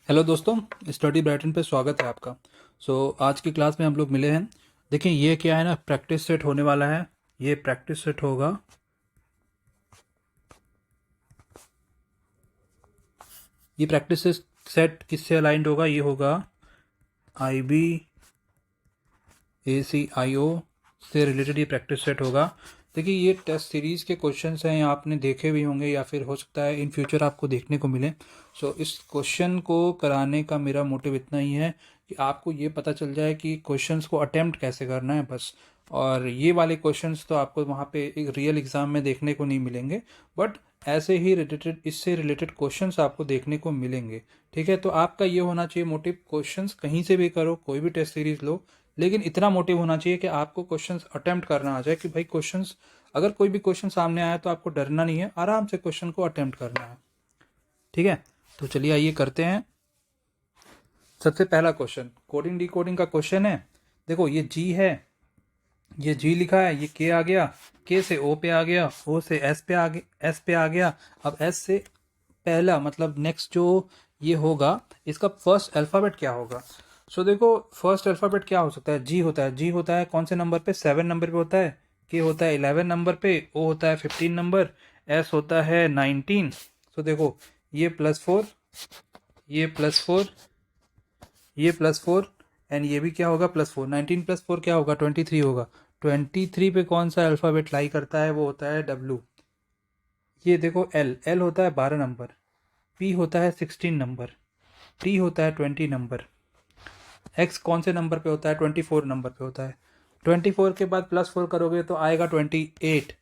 Hello दोस्तों, study Brighton पे स्वागत है आपका। आज की क्लास में हम लोग मिले हैं। देखिए ये क्या है ना, प्रैक्टिस सेट होने वाला है। ये प्रैक्टिस सेट होगा। ये प्रैक्टिस सेट किससे अलाइंड होगा? ये होगा IBACIO से रिलेटेड ये प्रैक्टिस सेट होगा। देखिए ये टेस्ट सीरीज़ के क्वेश्चंस हैं, आपने देखे भी होंगे या फिर हो सकता है इन फ्यूचर आपको देखने को मिले। इस क्वेश्चन को कराने का मेरा मोटिव इतना ही है कि आपको ये पता चल जाए कि क्वेश्चंस को अटेम्प्ट कैसे करना है बस। और ये वाले क्वेश्चंस तो आपको वहाँ पे एक रियल एग्ज़ाम में देखने को नहीं मिलेंगे, बट ऐसे ही रिलेटेड, इससे रिलेटेड क्वेश्चंस आपको देखने को मिलेंगे। ठीक है, तो आपका ये होना चाहिए मोटिव, क्वेश्चंस कहीं से भी करो, कोई भी टेस्ट सीरीज लो, लेकिन इतना मोटिव होना चाहिए कि आपको क्वेश्चंस अटेम्प्ट करना आ जाए कि भाई क्वेश्चंस, अगर कोई भी क्वेश्चन सामने आया तो आपको डरना नहीं है, आराम से क्वेश्चन को अटेम्प्ट करना है। ठीक है, तो चलिए आइए करते हैं। सबसे पहला क्वेश्चन कोडिंग डिकोडिंग का क्वेश्चन है। देखो ये जी है, ये जी लिखा है, ये के आ गया, के से ओ पे आ गया, ओ से एस पे आ गया, एस पे आ गया। अब एस से पहला मतलब नेक्स्ट जो ये होगा, इसका फर्स्ट अल्फ़ाबेट क्या होगा? देखो फर्स्ट अल्फ़ाबेट क्या हो सकता है? जी होता है। जी होता है कौन से नंबर पे? 7 नंबर पे होता है। के होता है 11 नंबर पे, ओ होता है 15 नंबर, एस होता है 19। देखो ये +4, ये +4, ये +4 एंड ये भी क्या होगा? +4। 19 + 4 क्या होगा? 23 होगा। 23 पे कौन सा अल्फ़ाबेट लाई करता है? वो होता है डब्लू। ये देखो एल, एल होता है 12 नंबर, पी होता है 16 नंबर, टी होता है 20 नंबर, एक्स कौन से नंबर पे होता है? 24 नंबर पे होता है। 24 के बाद +4 करोगे तो आएगा 28,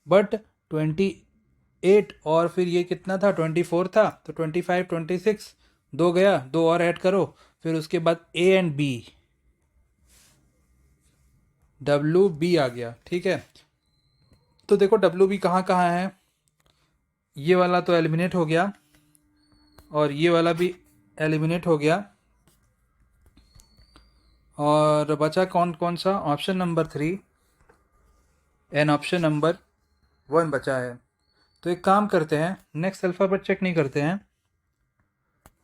बट 28 और फिर ये कितना था? 24 था, तो 25, 26, दो गया, दो और ऐड करो, फिर उसके बाद ए एंड बी, WB आ गया। ठीक है, तो देखो WB कहाँ कहाँ है? ये वाला तो एलिमिनेट हो गया और ये वाला भी एलिमिनेट हो गया, और बचा कौन कौन सा? Option number 3 and option number 1 बचा है। तो एक काम करते हैं, नेक्स्ट अल्फ़ाबेट चेक नहीं करते हैं,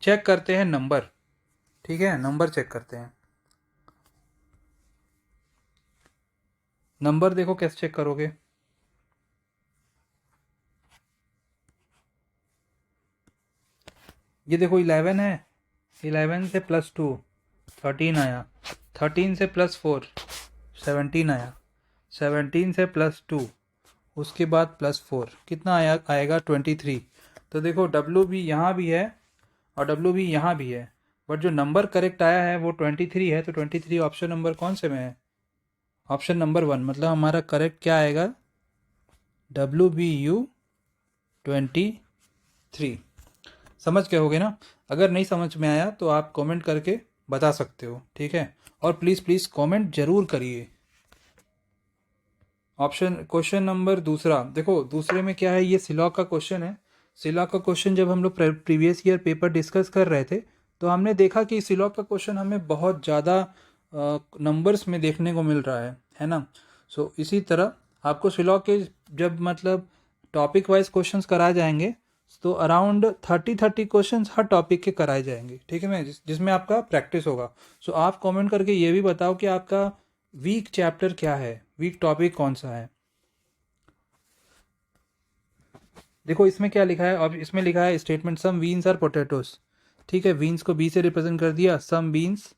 चेक करते हैं नंबर। ठीक है, नंबर चेक करते हैं। नंबर देखो कैसे चेक करोगे? ये देखो 11 है, 11 से +2 13 आया, 13 से +4 17 आया, 17 से +2 उसके बाद +4 कितना आएगा? 23। तो देखो WB यहाँ भी है और WB यहाँ भी है, बट जो नंबर करेक्ट आया है वो 23 है। तो 23 ऑप्शन नंबर कौन से में है? ऑप्शन नंबर 1, मतलब हमारा करेक्ट क्या आएगा? WBU 23। समझ गए होगे ना? अगर नहीं समझ में आया तो आप कमेंट करके बता सकते हो। ठीक है, और प्लीज़ प्लीज़ कमेंट जरूर करिए। ऑप्शन क्वेश्चन नंबर दूसरा, देखो दूसरे में क्या है? ये सिलॉग का क्वेश्चन है। सिलॉग का क्वेश्चन जब हम लोग प्रीवियस ईयर पेपर डिस्कस कर रहे थे तो हमने देखा कि सिलॉग का क्वेश्चन हमें बहुत ज़्यादा नंबर्स में देखने को मिल रहा है ना। इसी तरह आपको सिलॉग के जब मतलब टॉपिक वाइज क्वेश्चंस कराए जाएंगे तो अराउंड 30 क्वेश्चंस हर टॉपिक के कराए जाएंगे। ठीक है, मैं जिसमें आपका प्रैक्टिस होगा। आप कमेंट करके ये भी बताओ कि आपका वीक चैप्टर क्या है, वीक टॉपिक कौन सा है। देखो इसमें क्या लिखा है? अब इसमें लिखा है statement some beans are potatoes. ठीक है, बीन्स को बी से रिप्रेजेंट कर दिया, some beans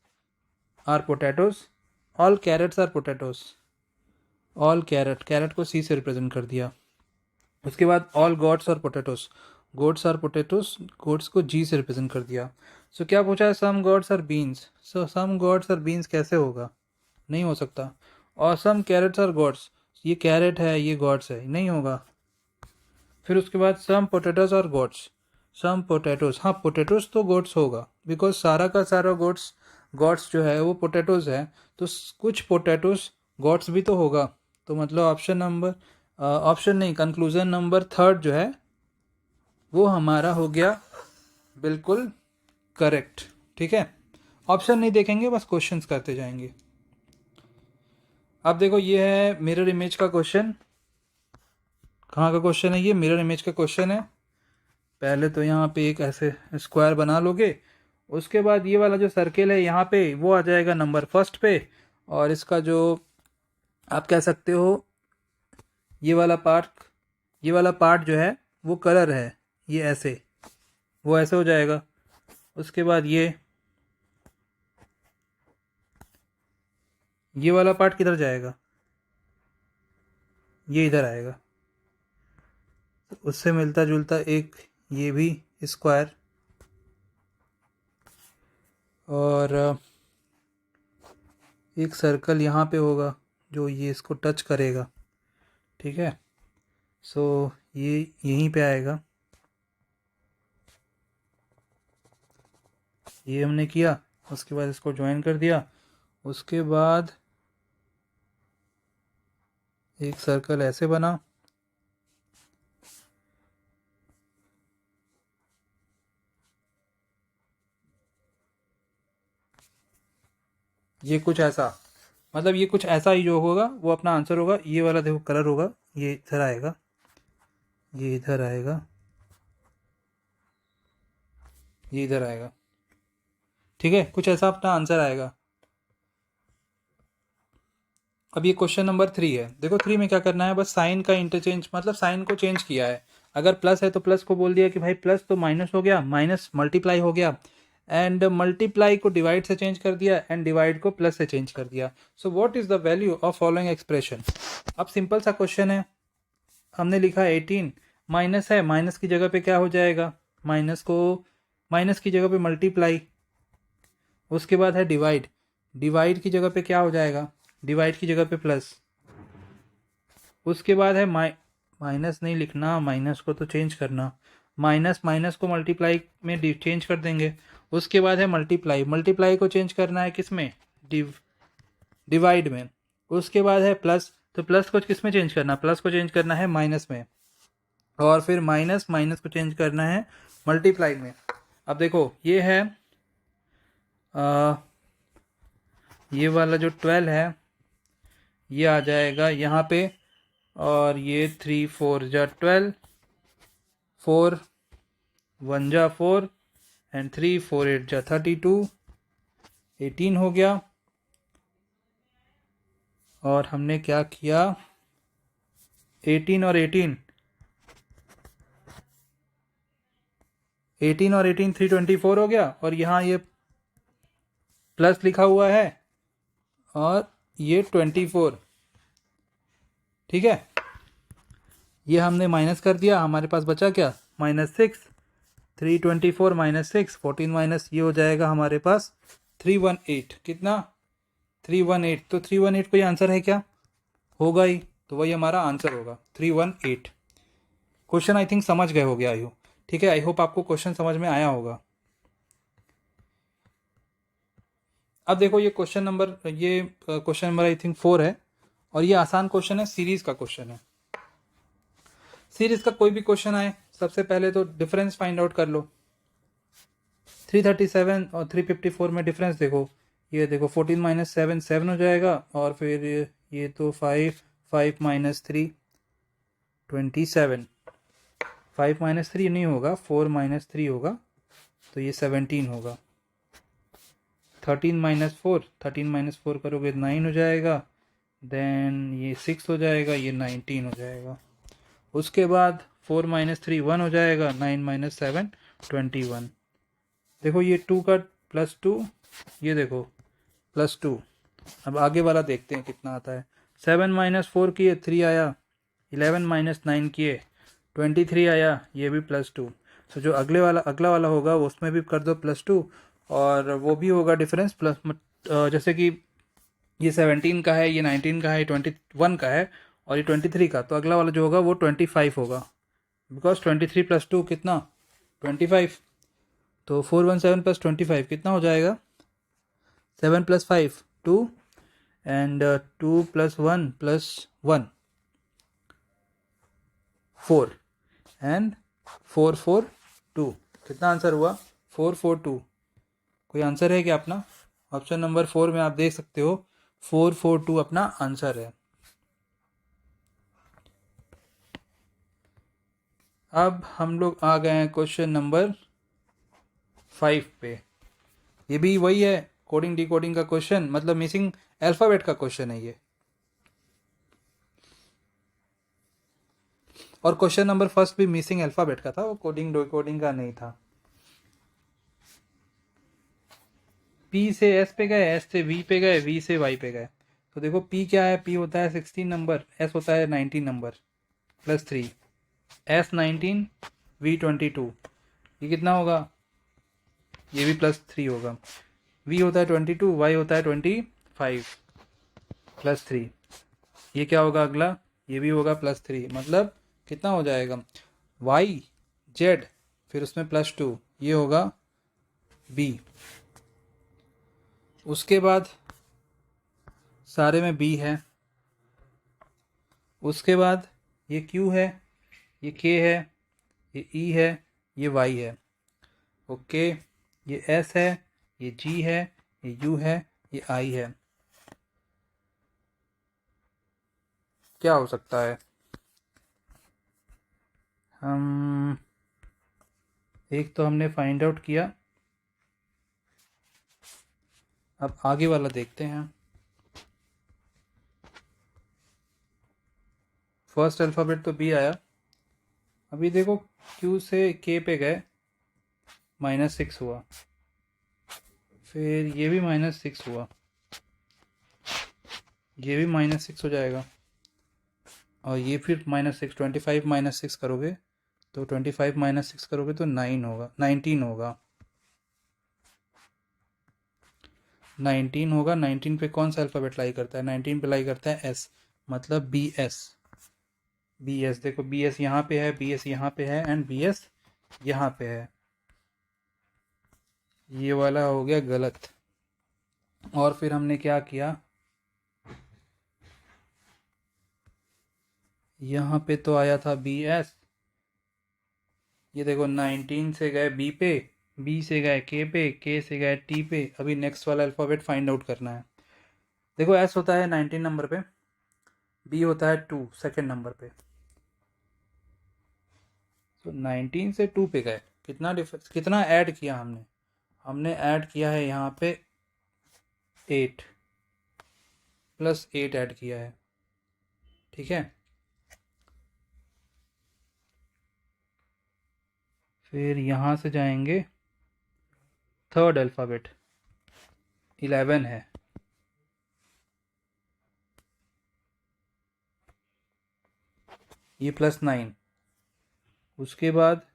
are potatoes, all carrots are potatoes, all carrot, carrot को सी से रिप्रेजेंट कर दिया। उसके बाद all gods are potatoes, gods are potatoes, gods को जी से रिप्रेजेंट कर दिया। क्या पूछा है? Some gods are beans. Some gods are beans कैसे होगा? नहीं हो सकता। और सम कैरेट्स आर गॉड्स, ये कैरेट है, ये गॉड्स है, नहीं होगा। फिर उसके बाद सम पोटैटोज और गोट्स, सम पोटैटोज, हाँ पोटैटोज तो गोट्स होगा, बिकॉज सारा का सारा गोट्स, गॉड्स जो है वो पोटैटोज है, तो कुछ पोटैटोज गॉड्स भी तो होगा। तो मतलब ऑप्शन नंबर, ऑप्शन नहीं, कंक्लूजन नंबर 3 जो है वो हमारा हो गया बिल्कुल करेक्ट। ठीक है, ऑप्शन नहीं देखेंगे, बस क्वेश्चंस करते जाएंगे। अब देखो ये है मिरर इमेज का क्वेश्चन। कहाँ का क्वेश्चन है? ये मिरर इमेज का क्वेश्चन है। पहले तो यहाँ पे एक ऐसे स्क्वायर बना लोगे, उसके बाद ये वाला जो सर्किल है यहाँ पे वो आ जाएगा नंबर फर्स्ट पे, और इसका जो आप कह सकते हो ये वाला पार्ट जो है वो कलर है, ये ऐसे वो ऐसे हो जाएगा। उसके बाद ये वाला पार्ट किधर जाएगा, ये इधर आएगा। तो उससे मिलता जुलता एक ये भी स्क्वायर, और एक सर्कल यहाँ पे होगा जो ये इसको टच करेगा, ठीक है। सो ये यहीं पे आएगा, ये हमने किया। उसके बाद इसको ज्वाइन कर दिया। उसके बाद एक सर्कल ऐसे बना, ये कुछ ऐसा, मतलब ये कुछ ऐसा ही जो होगा वो अपना आंसर होगा। ये वाला देखो कलर होगा, ये इधर आएगा, ये इधर आएगा, ये इधर आएगा, ठीक है। कुछ ऐसा अपना आंसर आएगा। अब ये क्वेश्चन नंबर 3 है। देखो 3 में क्या करना है, बस साइन का इंटरचेंज, मतलब साइन को चेंज किया है। अगर प्लस है तो प्लस को बोल दिया कि भाई प्लस तो माइनस हो गया, माइनस मल्टीप्लाई हो गया, एंड मल्टीप्लाई को डिवाइड से चेंज कर दिया, एंड डिवाइड को प्लस से चेंज कर दिया। So what is the value of following expression. अब सिंपल सा क्वेश्चन है, हमने लिखा 18, माइनस है, माइनस की जगह पे क्या हो जाएगा, माइनस की जगह पे मल्टीप्लाई। उसके बाद है डिवाइड, डिवाइड की जगह पे क्या हो जाएगा, डिवाइड की जगह पे प्लस। उसके बाद है माइनस नहीं लिखना, माइनस को तो चेंज करना, माइनस को मल्टीप्लाई में चेंज कर देंगे। उसके बाद है मल्टीप्लाई, मल्टीप्लाई को चेंज करना है किस में, डिवाइड में। उसके बाद है प्लस, तो प्लस को किस में चेंज करना, प्लस को चेंज करना है माइनस में, और फिर माइनस को चेंज करना है मल्टीप्लाई में। अब देखो ये है ये वाला जो 12 है ये आ जाएगा यहाँ पे, और ये 3 4 जा 12, 4 1 जा 4, एंड 3 4 8 जा 32, 18 हो गया। और हमने क्या किया, 18 और 18 324 हो गया, और यहाँ ये प्लस लिखा हुआ है, और ये 24, ठीक है। ये हमने माइनस कर दिया, हमारे पास बचा क्या, -6, 324 -6, 14 माइनस ये हो जाएगा हमारे पास 318। कितना, 318। तो 318 कोई आंसर है क्या, होगा ही, तो वही हमारा आंसर होगा 318। क्वेश्चन आई थिंक समझ गए हो गया आई हो, ठीक है। आई होप आपको क्वेश्चन समझ में आया होगा। अब देखो ये क्वेश्चन नंबर आई थिंक 4 है, और ये आसान क्वेश्चन है, सीरीज का क्वेश्चन है। सीरीज का कोई भी क्वेश्चन आए, सबसे पहले तो डिफरेंस फाइंड आउट कर लो। 337 और 354 में डिफरेंस देखो, ये देखो 14 माइनस 7 7 हो जाएगा, और फिर ये तो 5 माइनस 3 27, 5 माइनस 3 नहीं होगा, 4 माइनस 3 होगा, तो ये 17 होगा। 13 माइनस 4 करोगे 9 हो जाएगा, देन ये 6 हो जाएगा, ये 19 हो जाएगा। उसके बाद 4 माइनस 3 1 हो जाएगा, 9 माइनस 7 21। देखो ये 2 का +2, ये देखो +2। अब आगे वाला देखते हैं कितना आता है। 7 माइनस 4 किए 3 आया, 11 माइनस 9 किए 23 आया, ये भी +2। तो जो अगला वाला होगा उसमें भी कर दो +2, और वो भी होगा डिफरेंस प्लस, जैसे कि ये 17 का है, ये 19 का है, 21 का है, और ये 23 का, तो अगला वाला जो होगा वो 25 होगा, बिकॉज 23 + 2 कितना, 25। तो 417 + 25 कितना हो जाएगा, 7 + 5 2, एंड 2 + 1 + 1 4, एंड 442। कितना आंसर हुआ, 442। कोई आंसर है क्या अपना, ऑप्शन नंबर 4 में आप देख सकते हो 442 अपना आंसर है। अब हम लोग आ गए हैं क्वेश्चन नंबर 5 पे। ये भी वही है, कोडिंग डिकोडिंग का क्वेश्चन, मतलब मिसिंग अल्फ़ाबेट का क्वेश्चन है ये। और क्वेश्चन नंबर फर्स्ट भी मिसिंग अल्फ़ाबेट का था, वो कोडिंग डिकोडिंग का नहीं था। पी से एस पे गए, एस से वी पे गए, वी से वाई पे गए। तो देखो पी क्या है, पी होता है 16 नंबर, एस होता है 19 नंबर प्लस 3, एस 19 वी 22, ये कितना होगा, ये भी प्लस 3 होगा। वी होता है 22, वाई होता है 25 प्लस 3, ये क्या होगा अगला, ये भी होगा प्लस 3, मतलब कितना हो जाएगा, वाई जेड फिर उसमें प्लस 2, ये होगा बी। उसके बाद सारे में बी है, उसके बाद ये क्यू है, ये के है, ये ई है, ये वाई है, ओके, ये एस है, ये जी है, ये यू है, ये आई है। क्या हो सकता है, हम एक तो हमने फाइंड आउट किया, अब आगे वाला देखते हैं। फर्स्ट अल्फ़ाबेट तो बी आया, अभी देखो क्यू से के पे गए, -6 हुआ, फिर ये भी -6 हुआ, ये भी -6 हो जाएगा, और ये फिर -6, 25 -6 करोगे तो 25 -6 करोगे तो 9 होगा, 19 होगा, 19 होगा। 19 पे कौन सा अल्फ़ाबेट लाई करता है, 19 पे लाई करता है एस, मतलब बी एस। बी एस देखो, बी एस यहाँ पे है, बी एस यहाँ पे है, एंड बी एस यहाँ पे है, ये वाला हो गया गलत। और फिर हमने क्या किया, यहाँ पे तो आया था बी एस, ये देखो 19 से गए बी पे, बी से गए के से गए टी पे, अभी नेक्स्ट वाला अल्फ़ाबेट फाइंड आउट करना है। देखो एस होता है 19 नंबर पे, बी होता है 2 सेकेंड नंबर पे, तो 19 से 2 पे गए, कितना डिफरेंस, कितना ऐड किया हमने, हमने ऐड किया है यहाँ पे 8 प्लस 8 ऐड किया है, ठीक है। फिर यहाँ से जाएंगे, थर्ड अल्फ़ाबेट 11 है, ये +9, उसके बाद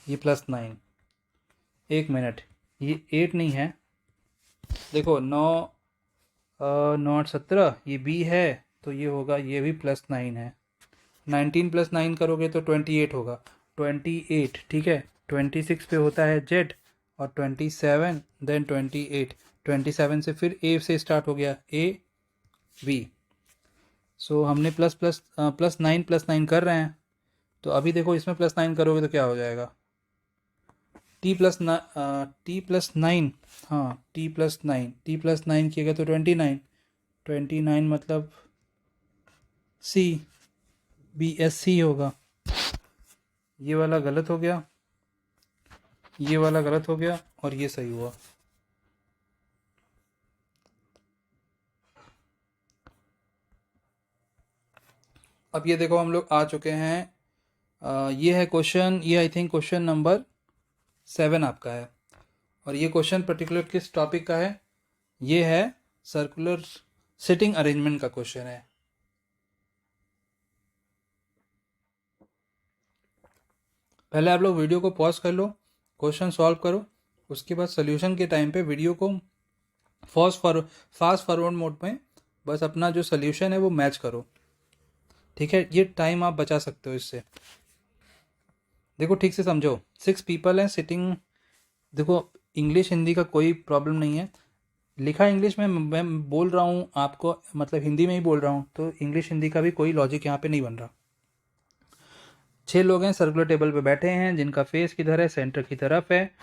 ये +9, एक मिनट, ये 8 नहीं है, देखो 9 9 8 17, ये बी है, तो ये होगा, ये भी +9 है, 19 + 9 करोगे तो 28 होगा, 28, ठीक है। 26 पे होता है जेड, और 27 देन 28, 27 से फिर ए से स्टार्ट हो गया, ए वी। सो हमने +9 +9 कर रहे हैं, तो अभी देखो इसमें +9 करोगे तो क्या हो जाएगा, T+9, हाँ T+9 किया गया तो 29, 29 मतलब सी, बी एस सी होगा। ये वाला गलत हो गया, ये वाला गलत हो गया, और ये सही हुआ। अब ये देखो हम लोग आ चुके हैं, ये है क्वेश्चन, ये आई थिंक क्वेश्चन नंबर 7 आपका है, और ये क्वेश्चन पर्टिकुलर किस टॉपिक का है, ये है सर्कुलर सिटिंग अरेंजमेंट का क्वेश्चन है। पहले आप लोग वीडियो को पॉज कर लो, क्वेश्चन सॉल्व करो, उसके बाद सोल्यूशन के टाइम पे वीडियो को फास्ट फॉरवर्ड मोड में बस अपना जो सोल्यूशन है वो मैच करो, ठीक है। ये टाइम आप बचा सकते हो इससे। देखो ठीक से समझो, 6 पीपल हैं सिटिंग, देखो इंग्लिश हिंदी का कोई प्रॉब्लम नहीं है, लिखा इंग्लिश में, मैं बोल रहा हूँ आपको, मतलब हिंदी में ही बोल रहा हूँ, तो इंग्लिश हिंदी का भी कोई लॉजिक यहाँ पे नहीं बन रहा। 6 लोग हैं, सर्कुलर टेबल पे बैठे हैं, जिनका फेस किधर है, सेंटर की तरफ है।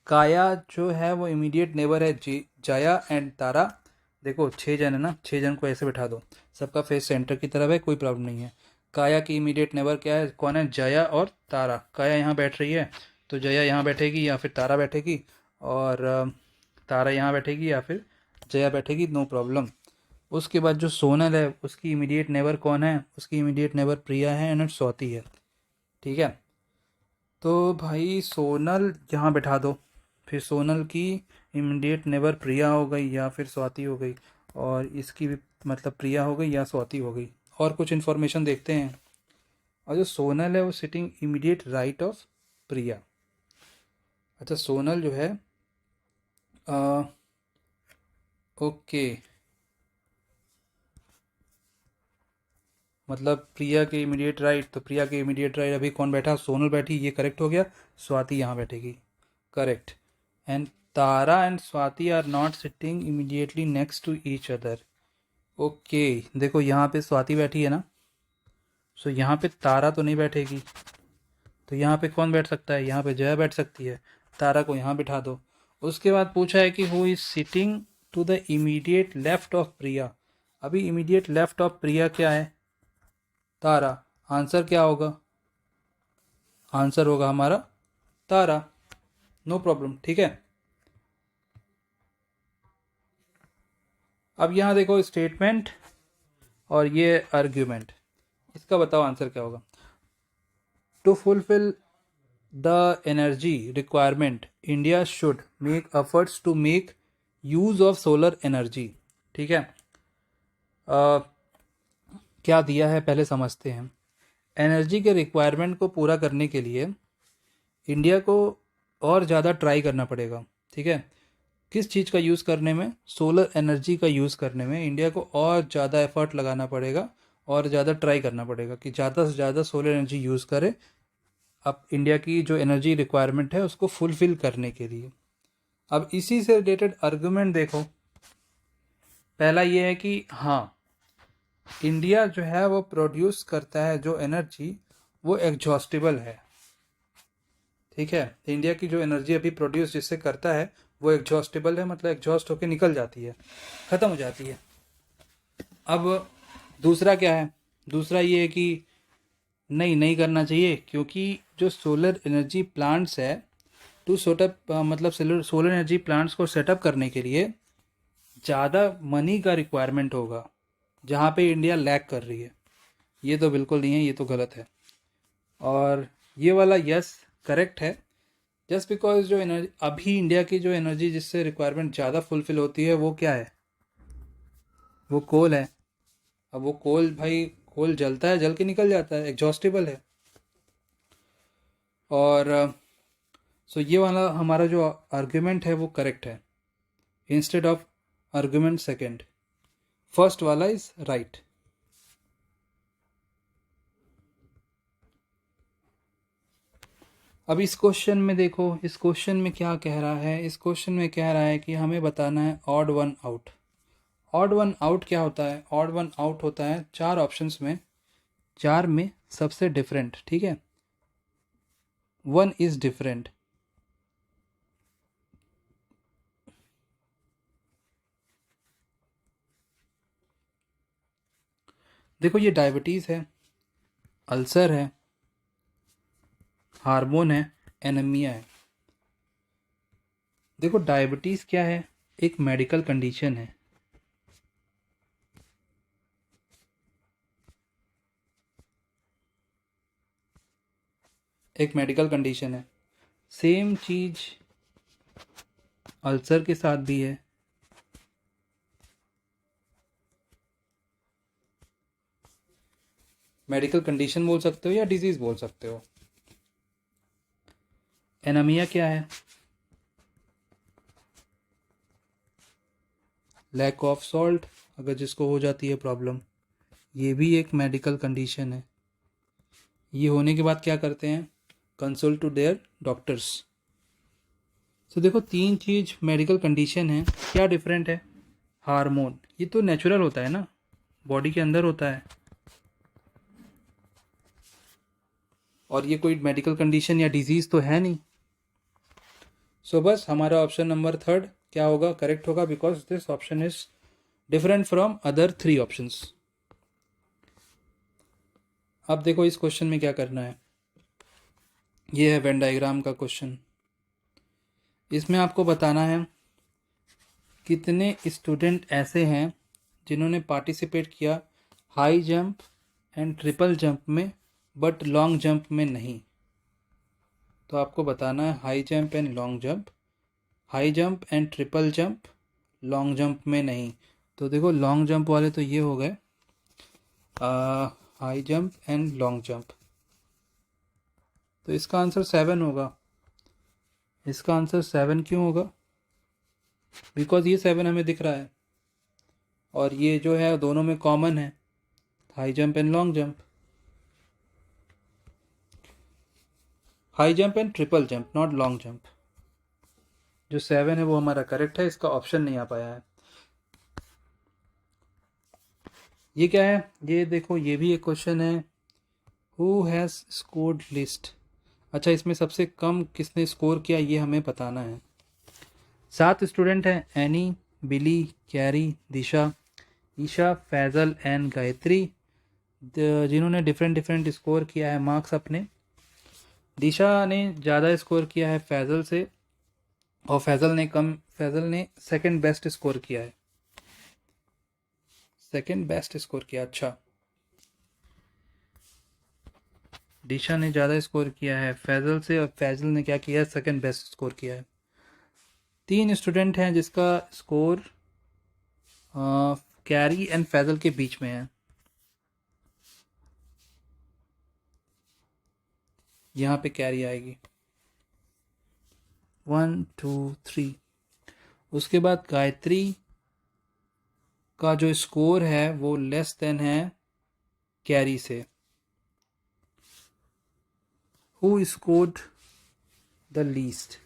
काया जो है वो इमीडिएट नेबर है जाया एंड तारा। देखो 6 जन है ना, 6 जन को ऐसे बैठा दो, सबका फेस सेंटर की तरफ है, कोई प्रॉब्लम नहीं है। काया की इमीडिएट नेबर क्या है, कौन है, जाया और तारा। काया यहाँ बैठ रही है, तो जया यहाँ बैठेगी या फिर तारा बैठेगी, और तारा यहाँ बैठेगी या फिर जया बैठेगी, नो प्रॉब्लम। उसके बाद जो सोनल है उसकी इमीडिएट नेबर कौन है? उसकी इमीडिएट नेबर प्रिया है एंड स्वाति है। ठीक है, तो भाई सोनल यहाँ बैठा दो, फिर सोनल की इमीडिएट नेबर प्रिया हो गई या फिर स्वाति हो गई, और इसकी भी मतलब प्रिया हो गई या स्वाति हो गई। और कुछ इन्फॉर्मेशन देखते हैं। और जो सोनल है वो सिटिंग इमीडिएट राइट ऑफ प्रिया। अच्छा, सोनल जो है ओके, मतलब प्रिया के इमीडिएट राइट, तो प्रिया के इमीडिएट राइट अभी कौन बैठा? सोनल बैठी, ये करेक्ट हो गया। स्वाति यहाँ बैठेगी, correct. And Tara and Swati are not sitting immediately next to each other. Okay, देखो यहाँ पे स्वाति बैठी है ना, सो यहाँ पे तारा तो नहीं बैठेगी, तो यहाँ पे कौन बैठ सकता है? यहाँ पे जया बैठ सकती है, तारा को यहाँ बिठा दो। उसके बाद पूछा है कि who is sitting to the immediate left of Priya. अभी इमीडिएट लेफ्ट ऑफ प्रिया क्या है? तारा। आंसर क्या होगा? आंसर होगा हमारा तारा, नो प्रॉब्लम। ठीक है, अब यहाँ देखो स्टेटमेंट और ये आर्ग्यूमेंट, इसका बताओ आंसर क्या होगा। To fulfil the energy requirement India should make efforts to make use of solar energy. ठीक है, क्या दिया है पहले समझते हैं। एनर्जी के रिक्वायरमेंट को पूरा करने के लिए इंडिया को और ज़्यादा ट्राई करना पड़ेगा। ठीक है, किस चीज़ का यूज़ करने में? सोलर एनर्जी का यूज़ करने में इंडिया को और ज़्यादा एफर्ट लगाना पड़ेगा और ज़्यादा ट्राई करना पड़ेगा कि ज़्यादा से ज़्यादा सोलर एनर्जी यूज़ करे अब इंडिया की जो एनर्जी रिक्वायरमेंट है उसको फुलफिल करने के लिए। अब इसी से रिलेटेड आर्गुमेंट देखो। पहला ये है कि हाँ, इंडिया जो है वो प्रोड्यूस करता है जो एनर्जी वो एग्जॉस्टेबल है। ठीक है, इंडिया की जो एनर्जी अभी प्रोड्यूस जिससे करता है वो एग्जॉस्टेबल है, मतलब एग्जॉस्ट होकर निकल जाती है, ख़त्म हो जाती है। अब दूसरा क्या है? दूसरा ये है कि नहीं करना चाहिए, क्योंकि जो सोलर एनर्जी प्लांट्स है टू सेटअप मतलब सोलर एनर्जी प्लांट्स को सेटअप करने के लिए ज़्यादा मनी का रिक्वायरमेंट होगा, जहाँ पे इंडिया लैग कर रही है। ये तो बिल्कुल नहीं है, ये तो गलत है। और ये वाला यस करेक्ट है, जस्ट बिकॉज जो एनर्जी अभी इंडिया की जो एनर्जी जिससे रिक्वायरमेंट ज़्यादा फुलफिल होती है वो क्या है? वो कोल है। अब वो कोल भाई, कोल जलता है, जल के निकल जाता है, एग्जॉस्टेबल है। और सो ये वाला हमारा जो आर्ग्यूमेंट है वो करेक्ट है, instead of argument second. First वाला इज राइट। अब इस क्वेश्चन में देखो, इस क्वेश्चन में क्या कह रहा है? इस क्वेश्चन में कह रहा है कि हमें बताना है odd one out. Odd one out क्या होता है? ऑड वन आउट होता है 4 ऑप्शंस में 4 में सबसे डिफरेंट। ठीक है, 1 इज डिफरेंट। देखो ये डायबिटीज़ है, अल्सर है, हार्मोन है, एनीमिया है। देखो डायबिटीज़ क्या है? एक मेडिकल कंडीशन है। एक मेडिकल कंडीशन है। सेम चीज़ अल्सर के साथ भी है। मेडिकल कंडीशन बोल सकते हो या डिजीज़ बोल सकते हो। एनीमिया क्या है? लैक ऑफ सॉल्ट, अगर जिसको हो जाती है प्रॉब्लम, ये भी एक मेडिकल कंडीशन है। ये होने के बाद क्या करते हैं? Consult to their doctors. तो देखो 3 चीज़ मेडिकल कंडीशन है, क्या डिफरेंट है? हार्मोन, ये तो नेचुरल होता है ना, बॉडी के अंदर होता है, और ये कोई मेडिकल कंडीशन या डिजीज़ तो है नहीं। सो बस हमारा ऑप्शन नंबर 3 क्या होगा? करेक्ट होगा, because this option is different from other 3 options. अब देखो इस क्वेश्चन में क्या करना है। ये है वेन डायग्राम का क्वेश्चन। इसमें आपको बताना है कितने स्टूडेंट ऐसे हैं जिन्होंने पार्टिसिपेट किया high jump and triple jump में बट लॉन्ग जंप में नहीं। तो आपको बताना है high jump and long jump, high jump and triple jump, long jump में नहीं। तो देखो लॉन्ग जंप वाले तो ये हो गए, high jump and long jump. तो इसका आंसर 7 होगा। इसका आंसर 7 क्यों होगा? बिकॉज ये 7 हमें दिख रहा है और ये जो है दोनों में कॉमन है, high jump and long jump, high jump and triple jump, not long jump. जो 7 है वो हमारा करेक्ट है, इसका ऑप्शन नहीं आ पाया है। ये क्या है? ये देखो, ये भी एक क्वेश्चन है, हु हैज़ स्कोर्ड लिस्ट। अच्छा, इसमें सबसे कम किसने स्कोर किया ये हमें बताना है। 7 स्टूडेंट हैं, Annie, Billy, Carrie, Disha, Isha, Faizal and Gayatri, जिन्होंने डिफरेंट स्कोर किया है मार्क्स अपने। दिशा ने ज़्यादा स्कोर किया है फैज़ल से और फैज़ल ने सेकंड बेस्ट स्कोर किया है, सेकंड बेस्ट स्कोर किया। अच्छा, दिशा ने ज़्यादा स्कोर किया है फैज़ल से और फैज़ल ने क्या किया है? सेकंड बेस्ट स्कोर किया है। 3 स्टूडेंट हैं जिसका स्कोर कैरी एंड फैज़ल के बीच में है। यहाँ पे कैरी आएगी 1 2 3। उसके बाद गायत्री का जो स्कोर है वो लेस देन है कैरी से। Who scored the least?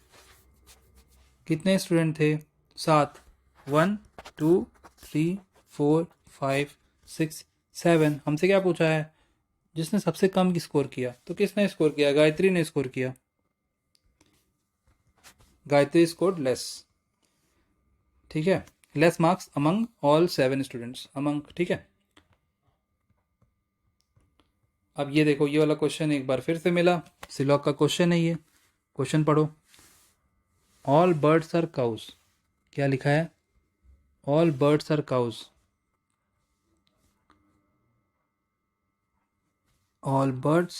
कितने स्टूडेंट थे? 7। 1 2 3 4 5 6 7। हमसे क्या पूछा है? जिसने सबसे कम की स्कोर किया। तो किसने स्कोर किया? गायत्री ने स्कोर किया। गायत्री स्कोर्ड लेस, ठीक है, less marks among all 7 students, among, ठीक है। अब ये देखो, ये वाला क्वेश्चन एक बार फिर से मिला, सिलॉक का क्वेश्चन है ये। क्वेश्चन पढ़ो। All birds are cows. क्या लिखा है? All birds are cows. All birds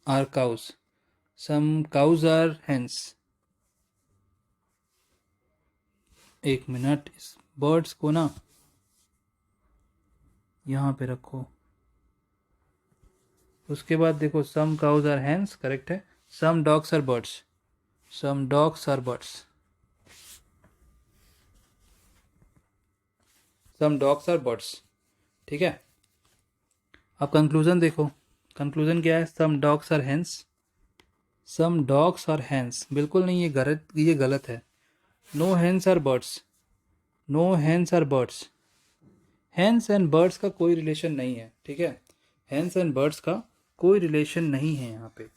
are cows, some cows are hens. एक मिनट, इस बर्ड्स को ना यहाँ पे रखो। उसके बाद देखो, some cows are hens correct है, some dogs are birds, some dogs are birds, some dogs are birds, ठीक है। अब कंक्लूजन देखो, कंक्लूजन क्या है? Some dogs are hens, some dogs are hens, बिल्कुल नहीं, ये गलत है। No hens are birds, no hens are birds, hens and birds का कोई रिलेशन नहीं है, ठीक है। हेंस एंड बर्ड्स का कोई रिलेशन नहीं है यहाँ पे।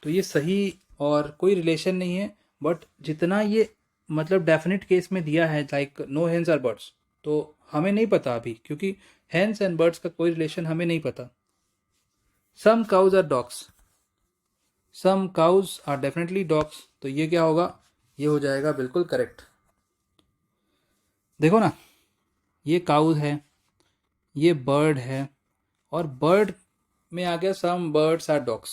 तो ये सही और कोई रिलेशन नहीं है, बट जितना ये मतलब डेफिनेट केस में दिया है like no hens are birds, तो हमें नहीं पता अभी, क्योंकि हेंस एंड बर्ड्स का कोई रिलेशन हमें नहीं पता। Some cows are dogs, some cows are definitely dogs, तो ये क्या होगा? ये हो जाएगा बिल्कुल करेक्ट। देखो ना, ये काउज है, ये बर्ड है, और बर्ड में आ गया some birds are dogs.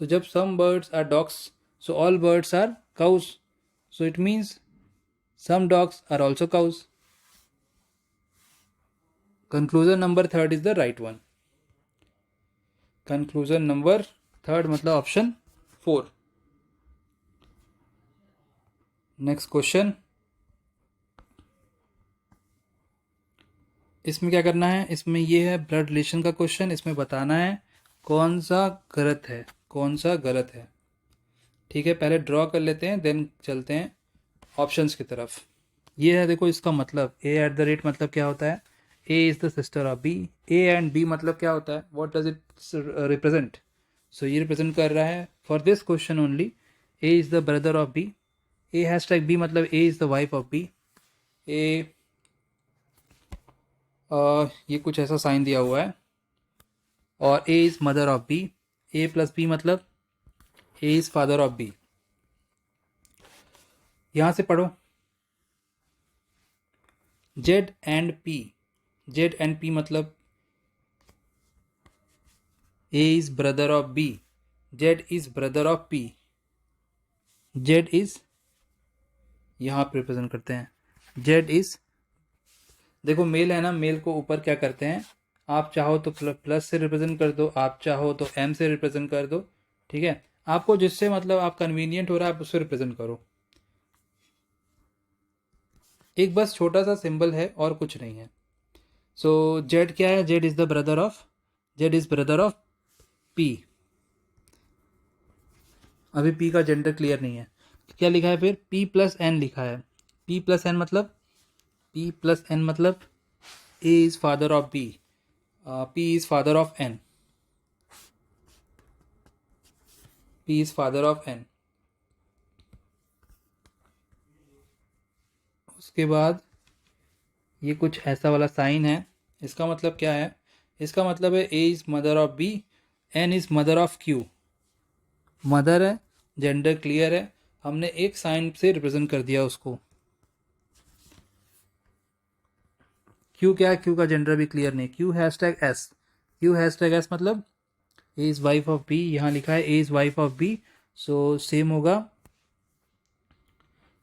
So जब some birds are dogs, so all birds are cows, so it means some dogs are also cows. Conclusion number 3 is the right one. Conclusion number 3 मतलब option 4। Next question. इसमें क्या करना है? इसमें ये है blood relation का क्वेश्चन। इसमें बताना है कौन सा गलत है, कौन सा गलत है, ठीक है। पहले ड्रॉ कर लेते हैं, देन चलते हैं ऑप्शंस की तरफ। ये है, देखो इसका मतलब A@, मतलब क्या होता है? A is the sister of B। A and B मतलब क्या होता है? What does it represent? So ये रिप्रेजेंट कर रहा है for this question only, A is the brother of B। A#B मतलब A is the wife of B। A ये कुछ ऐसा साइन दिया हुआ है, और A is mother of B। A plus B मतलब A is father of B. यहां से पढ़ो Z and P, Z and P मतलब A is brother of B, Z is brother of P, Z is यहां पर represent करते हैं Z is, देखो मेल है ना, मेल को ऊपर क्या करते हैं, आप चाहो तो प्लस से रिप्रेजेंट कर दो, आप चाहो तो एम से रिप्रेजेंट कर दो, ठीक है, आपको जिससे मतलब आप कन्वीनियंट हो रहा है आप उससे रिप्रेजेंट करो। एक बस छोटा सा सिंबल है और कुछ नहीं है। सो जेड क्या है, Z is the brother of, Z is brother of P. अभी पी का जेंडर क्लियर नहीं है, क्या लिखा है फिर, पी प्लस एन लिखा है। पी प्लस एन मतलब, पी प्लस एन मतलब A is father of B, P is father of N, P is father of N. उसके बाद ये कुछ ऐसा वाला साइन है, इसका मतलब क्या है, इसका मतलब है A is mother of B, N is mother of Q. Mother है, जेंडर क्लियर है, हमने एक साइन से रिप्रेजेंट कर दिया उसको। क्यू क्या है, क्यू का जेंडर भी क्लियर नहीं, Q hashtag S, Q hashtag S मतलब A is wife of B, यहाँ लिखा है A is wife of B, so same होगा,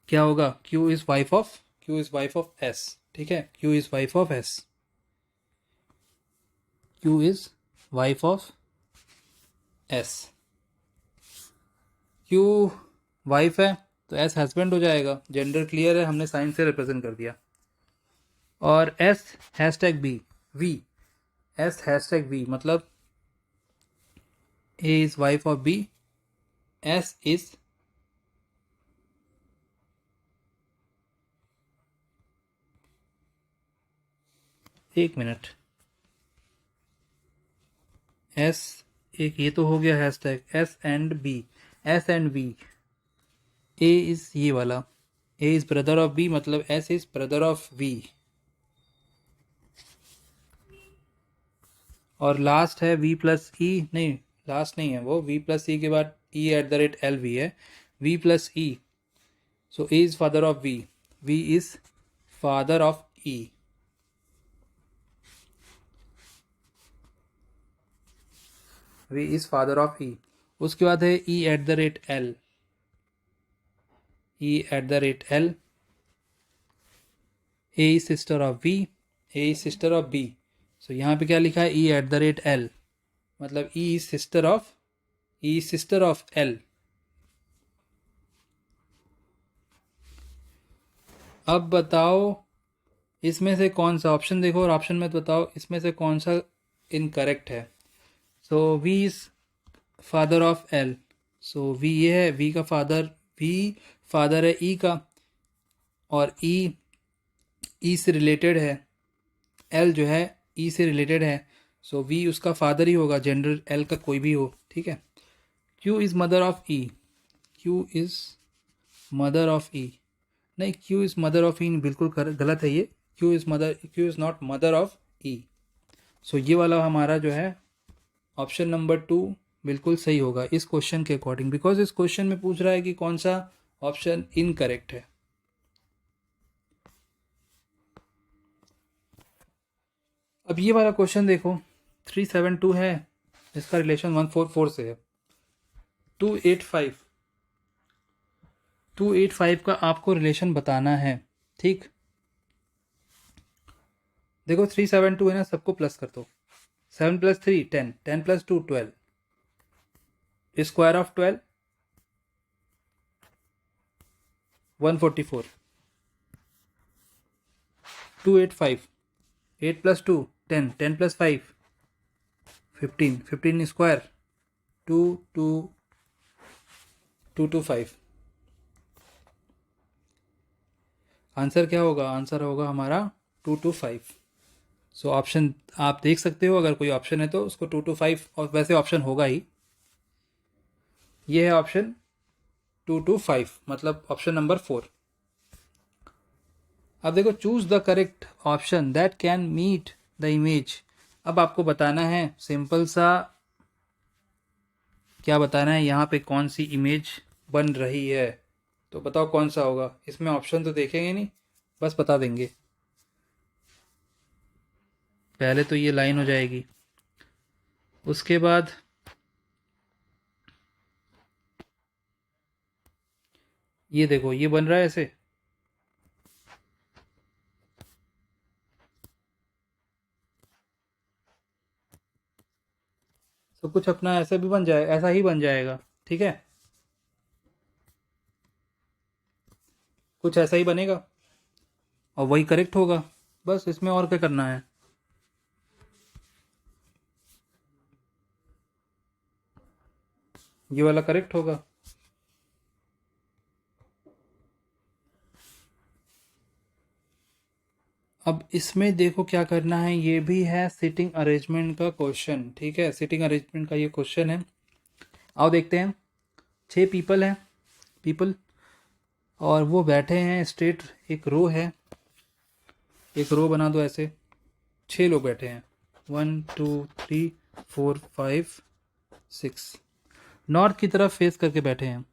क्या होगा, Q is wife of, Q is wife of S, ठीक है, Q is wife of S, Q is wife of S. Q wife है तो एस हस्बैंड हो जाएगा, जेंडर क्लियर है, हमने साइन से रिप्रेजेंट कर दिया। और S hashtag B, V, S hashtag V मतलब A is wife of B, S is, एक मिनट, एस, एक ये तो हो गया hashtag S and B, S and V, A is ये वाला, A is brother of B मतलब S is brother of V, और लास्ट है वी प्लस ई, नहीं लास्ट नहीं है वो, वी प्लस ई के बाद E at the rate L V है, V plus E, so A is father of V, V is father of E, V is father of E. उसके बाद है E at the rate L, E at the rate L, A is sister of V, A is sister of B, so यहाँ पे क्या लिखा है, E at the rate L मतलब E is sister of, E is sister of L. अब बताओ इसमें से कौन सा ऑप्शन, देखो और ऑप्शन में बताओ इसमें से कौन सा इनकरेक्ट है। So V is father of L, so V ये है, वी का फादर, वी फादर है ई का, और ई से रिलेटेड है, एल जो है ई से रिलेटेड है, सो वी उसका फादर ही होगा, जेंडर एल का कोई भी हो, ठीक है। Q is mother of E, Q is mother of E, नहीं Q is mother of E बिल्कुल गलत है ये, Q is mother, Q is not mother of E, so ये वाला हमारा जो है ऑप्शन नंबर 2 बिल्कुल सही होगा इस क्वेश्चन के अकॉर्डिंग, बिकॉज इस क्वेश्चन में पूछ रहा है कि कौन सा ऑप्शन इनकरेक्ट है। अब ये वाला क्वेश्चन देखो 372 है, इसका रिलेशन 144 से है, 285, 285 का आपको रिलेशन बताना है, ठीक। देखो 372 है ना, सबको प्लस कर दो, 7 + 3 10, 10 + 2 12, स्क्वायर ऑफ 12 144, 285, 8 + 2 10, 10 + 5 15, 15 स्क्वायर 225। आंसर क्या होगा, आंसर होगा हमारा 225। सो ऑप्शन आप देख सकते हो, अगर कोई ऑप्शन है तो उसको 225, और वैसे ऑप्शन होगा ही, ये है ऑप्शन 225 मतलब ऑप्शन नंबर 4। अब देखो choose the correct option that can meet the image. अब आपको बताना है सिंपल सा क्या बताना है यहाँ पे कौन सी इमेज बन रही है, तो बताओ कौन सा होगा। इसमें ऑप्शन तो देखेंगे नहीं, बस बता देंगे। पहले तो ये लाइन हो जाएगी, उसके बाद ये देखो ये बन रहा है ऐसे। तो कुछ अपना ऐसा भी बन जाए, ऐसा ही बन जाएगा, ठीक है, कुछ ऐसा ही बनेगा और वही करेक्ट होगा। बस इसमें और क्या करना है। ये वाला करेक्ट होगा। अब इसमें देखो क्या करना है, ये भी है सिटिंग अरेंजमेंट का क्वेश्चन, ठीक है, सिटिंग अरेंजमेंट का ये क्वेश्चन है। आओ देखते हैं। 6 पीपल हैं, पीपल, और वो बैठे हैं स्ट्रेट, एक रो है, एक रो बना दो ऐसे। 6 लोग बैठे हैं, 1 2 3 4 5 6, नॉर्थ की तरफ फेस करके बैठे हैं।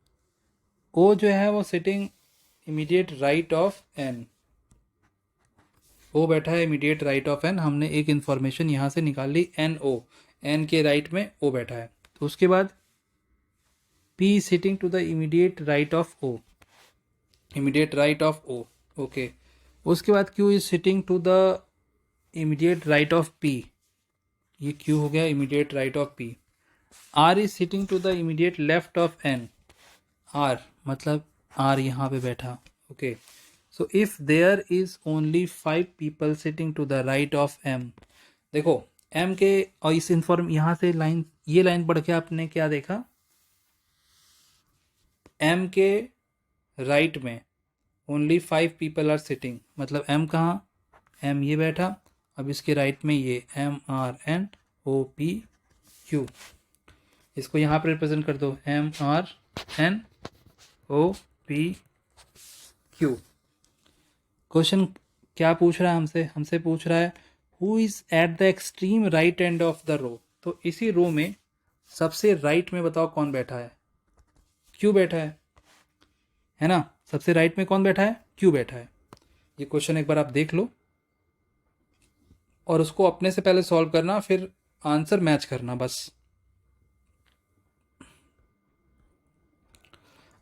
ओ जो है वो sitting immediate right of N, O बैठा है इमीडिएट राइट ऑफ एन। हमने एक इन्फॉर्मेशन यहाँ से निकाल ली, एन ओ, एन के राइट में ओ बैठा है। तो उसके बाद P sitting to the immediate right of O, immediate right of O, okay. उसके बाद Q is sitting to the immediate right of P, ये क्यू हो गया immediate right of P. R is sitting to the immediate left of N, R मतलब R यहाँ पे बैठा, okay. So if there is only 5 people sitting to the right of M, देखो M के, और इस इन्फॉर्म यहाँ से लाइन, ये लाइन पढ़ के आपने क्या देखा, एम के राइट में ओनली 5 पीपल आर सिटिंग, मतलब एम कहाँ, एम ये बैठा, अब इसके राइट में ये M R N O P Q, इसको यहाँ पर रिप्रेजेंट कर दो, M R N O P Q. Question क्या पूछ रहा है हमसे, हमसे पूछ रहा है who is at the extreme right end of the row, तो इसी रो में सबसे राइट में बताओ कौन बैठा है, क्यू बैठा है ना, सबसे राइट में कौन बैठा है, क्यू बैठा है। ये क्वेश्चन एक बार आप देख लो और उसको अपने से पहले सॉल्व करना, फिर आंसर मैच करना बस।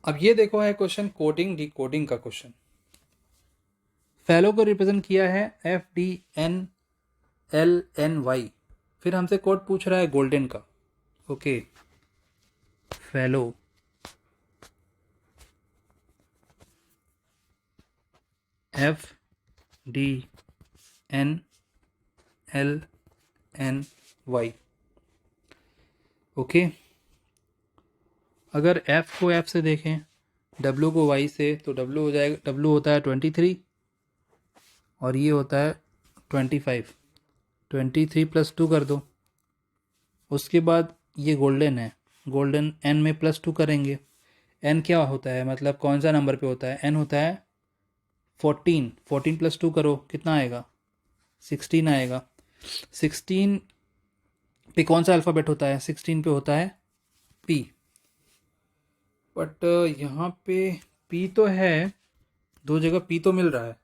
अब ये देखो है क्वेश्चन कोडिंग डिकोडिंग का क्वेश्चन। फैलो को रिप्रेजेंट किया है FDNLNY, फिर हमसे कोड पूछ रहा है गोल्डन का, ओके। फैलो FDNLNY, ओके। अगर F को F से देखें, W को Y से, तो W हो जाएगा, W होता है 23 और ये होता है 25, 23 + 2 कर दो। उसके बाद ये गोल्डन है, गोल्डन N में +2 करेंगे। N क्या होता है, मतलब कौन सा नंबर पे होता है, N होता है 14, 14 + 2 करो कितना आएगा, 16 आएगा। 16 पे कौन सा अल्फ़ाबेट होता है, 16 पे होता है P, बट यहाँ पे P तो है, 2 जगह P तो मिल रहा है,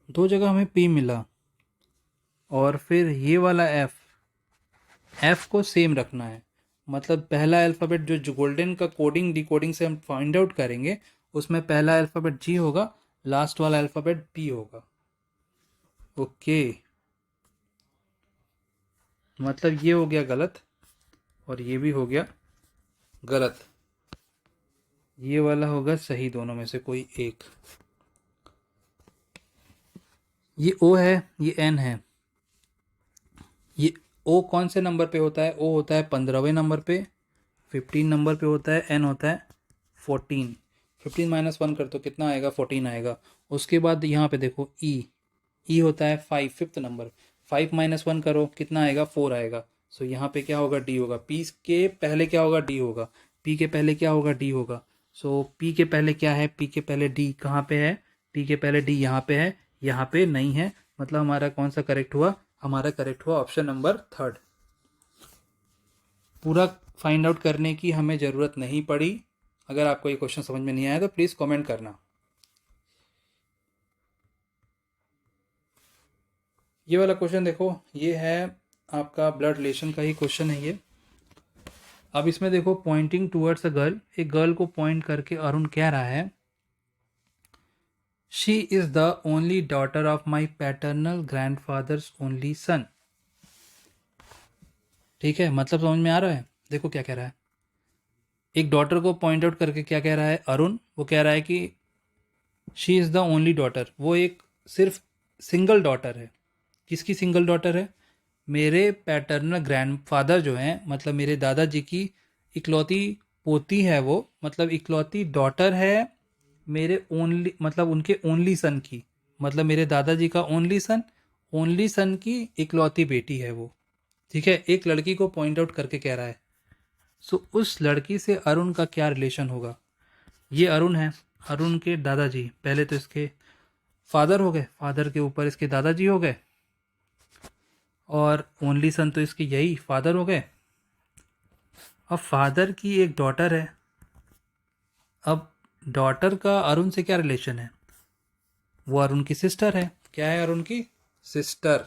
2 जगह हमें P मिला। और फिर ये वाला F को सेम रखना है, मतलब पहला अल्फ़ाबेट जो गोल्डन का कोडिंग डिकोडिंग से हम फाइंड आउट करेंगे, उसमें पहला अल्फ़ाबेट G होगा, लास्ट वाला अल्फ़ाबेट P होगा, ओके। मतलब ये हो गया गलत और ये भी हो गया गलत, ये वाला होगा सही, दोनों में से कोई एक। ये O है, ये N है। ये O कौन से नंबर पे होता है, O होता है 15वें नंबर पे, 15 नंबर पे होता है, N होता है 14, 15 - 1 कर तो कितना आएगा, 14 आएगा। उसके बाद यहाँ पे देखो E होता है 5, 5th नंबर, 5 - 1 करो कितना आएगा, 4 आएगा। सो यहाँ पे क्या होगा, D होगा। P के पहले क्या होगा, D होगा। P के पहले क्या होगा, D होगा। सो P के पहले क्या है, P के पहले D कहाँ पे है, P के पहले D यहाँ पे है, यहाँ पे नहीं है, मतलब हमारा कौन सा करेक्ट हुआ, हमारा करेक्ट हुआ ऑप्शन नंबर 3। पूरा फाइंड आउट करने की हमें ज़रूरत नहीं पड़ी। अगर आपको ये क्वेश्चन समझ में नहीं आया तो प्लीज़ कमेंट करना। ये वाला क्वेश्चन देखो, ये है आपका ब्लड रिलेशन का ही क्वेश्चन है ये। अब इसमें देखो, पॉइंटिंग टूवर्ड्स अ गर्ल, एक गर्ल को पॉइंट करके अरुण कह रहा है she is the only daughter of my paternal grandfathers only son. ठीक है, मतलब समझ में आ रहा है? देखो क्या कह रहा है, एक डॉटर को पॉइंट आउट करके क्या कह रहा है अरुण, वो कह रहा है कि she is the only daughter, वो एक सिर्फ सिंगल डॉटर है। किसकी सिंगल डॉटर है? मेरे पैटर्नल ग्रैंडफादर जो हैं, मतलब मेरे दादाजी की इकलौती पोती है वो, मतलब इकलौती डॉटर है मेरे ओनली, मतलब उनके ओनली सन की, मतलब मेरे दादाजी का ओनली सन की इकलौती बेटी है वो। ठीक है, एक लड़की को पॉइंट आउट करके कह रहा है। सो उस लड़की से अरुण का क्या रिलेशन होगा? ये अरुण है, अरुण के दादाजी, पहले तो इसके फादर हो गए, फादर के ऊपर इसके दादाजी हो गए, और ओनली सन तो इसके यही फादर हो गए। अब फादर की एक डॉटर है, अब डॉटर का अरुण से क्या रिलेशन है? वो अरुण की सिस्टर है। क्या है? अरुण की सिस्टर।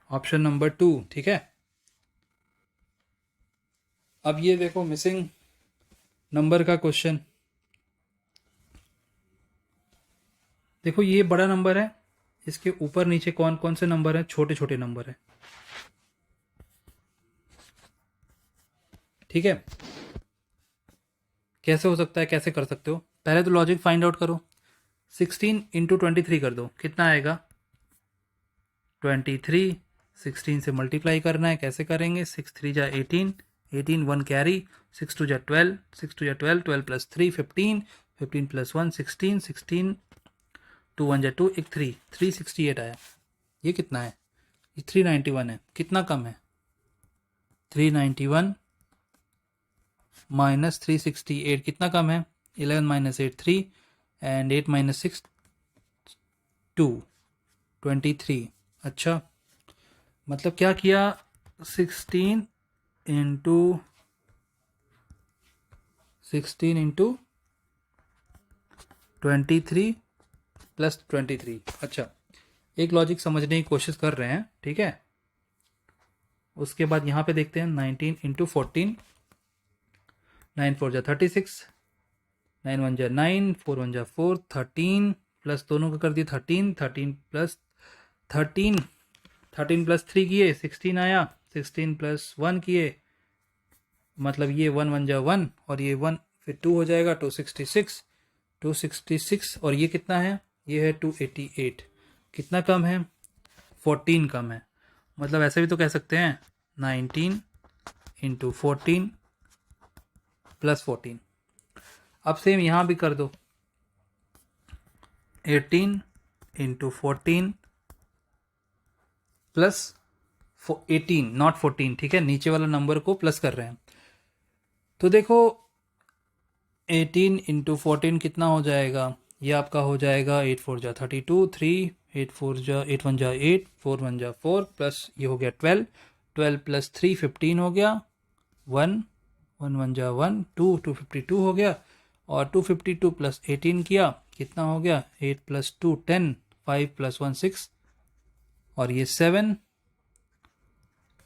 Option number 2। ठीक है, अब ये देखो मिसिंग नंबर का क्वेश्चन। देखो ये बड़ा नंबर है, इसके ऊपर नीचे कौन कौन से नंबर हैं? छोटे छोटे नंबर हैं। ठीक है, कैसे हो सकता है, कैसे कर सकते हो? पहले तो लॉजिक फाइंड आउट करो। 16 इंटू 23 कर दो, कितना आएगा? 23। 16 से मल्टीप्लाई करना है, कैसे करेंगे? 6 3 जा 18, 18 1 कैरी, 6 2 जा 12, 6 2 जा 12, 12 प्लस 3 15, 15 प्लस 1 16, 16 2 1 जा 2, एक 3, 368 आया। ये कितना है? ये 391 है। कितना कम है? 391 माइनस 368 कितना कम है? 11 माइनस 8 3, एंड 8 माइनस 6 2, 23। अच्छा, मतलब क्या किया? 16 इंटू 23 प्लस 23। अच्छा, एक लॉजिक समझने की कोशिश कर रहे हैं। ठीक है, उसके बाद यहाँ पे देखते हैं 19 इंटू 14, 9 4 जा 36, 9 1 जा 9, 4 1 जा 4, 13 प्लस दोनों का कर दिया 13, 13 प्लस 13, 13 प्लस 3 किए 16 आया, 16 प्लस 1 किए, मतलब ये 1 1 जा 1 और ये 1 फिर 2 हो जाएगा 266, 266, और ये कितना है? ये है 288। कितना कम है? 14 कम है। मतलब ऐसे भी तो कह सकते हैं 19 इंटू 14 प्लस 14। अब सेम यहाँ भी कर दो, 18 इंटू 14 प्लस 18, नॉट 14। ठीक है, नीचे वाला नंबर को प्लस कर रहे हैं। तो देखो 18 इंटू 14 कितना हो जाएगा? ये आपका हो जाएगा 8 4 जा 32, 3 8 4 जा 8 1 जा 8, 4 1 जा 4, प्लस ये हो गया 12, 12 प्लस 3 15 हो गया, 1 1 1 जा 1, 2 252 हो गया, और 252 प्लस 18 किया, कितना हो गया? 8 प्लस 2 10, 5 प्लस 1 6, और ये 7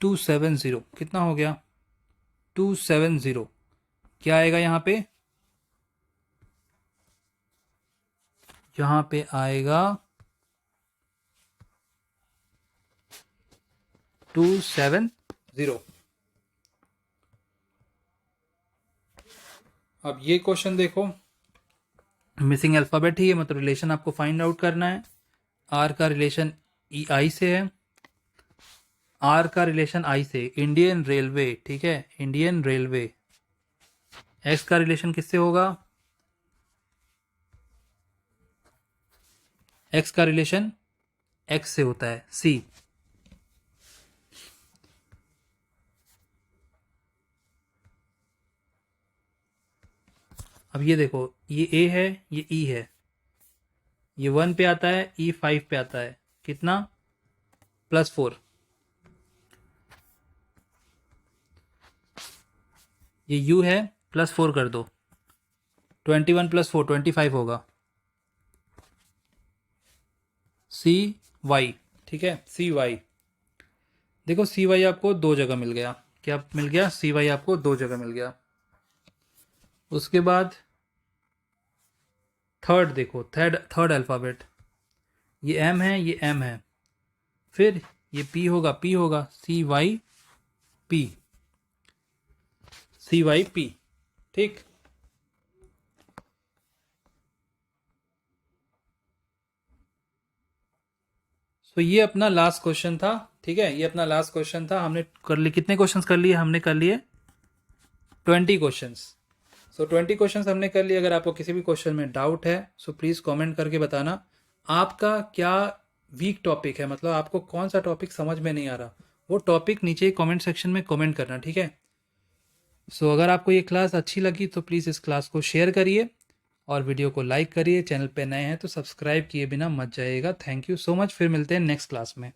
270 कितना हो गया? 270। क्या आएगा यहाँ पे? यहाँ पे आएगा 270। अब ये क्वेश्चन देखो, मिसिंग अल्फ़ाबेट ही है, मतलब रिलेशन आपको फाइंड आउट करना है। आर का रिलेशन ई आई से है, आर का रिलेशन आई से, इंडियन रेलवे। ठीक है, इंडियन रेलवे। एक्स का रिलेशन किससे होगा? एक्स का रिलेशन एक्स से होता है, सी। अब ये देखो, ये ए है, ये ई है, ये 1 पे आता है, E5 पे आता है, कितना, +4। ये U है, +4 कर दो, 21 + 4 25 होगा, CY, ठीक है, CY। देखो CY आपको दो जगह मिल गया, क्या मिल गया, CY आपको दो जगह मिल गया। उसके बाद थर्ड देखो, थर्ड अल्फ़ाबेट, ये M है, ये M है, फिर ये P होगा, CYP, ठीक। तो ये अपना लास्ट क्वेश्चन था, ठीक है, ये अपना लास्ट क्वेश्चन था। हमने कर लिए, कितने क्वेश्चंस कर लिए, हमने कर लिए 20 क्वेश्चंस। सो 20 क्वेश्चंस हमने कर लिए। अगर आपको किसी भी क्वेश्चन में डाउट है सो प्लीज़ कमेंट करके बताना आपका क्या वीक टॉपिक है, मतलब आपको कौन सा टॉपिक समझ में नहीं आ रहा, वो टॉपिक नीचे कमेंट सेक्शन में कमेंट करना, ठीक है। सो अगर आपको ये क्लास अच्छी लगी तो प्लीज़ इस क्लास को शेयर करिए और वीडियो को लाइक करिए। चैनल पे नए हैं तो सब्सक्राइब किए बिना मत जाइएगा। थैंक यू सो मच, फिर मिलते हैं नेक्स्ट क्लास में।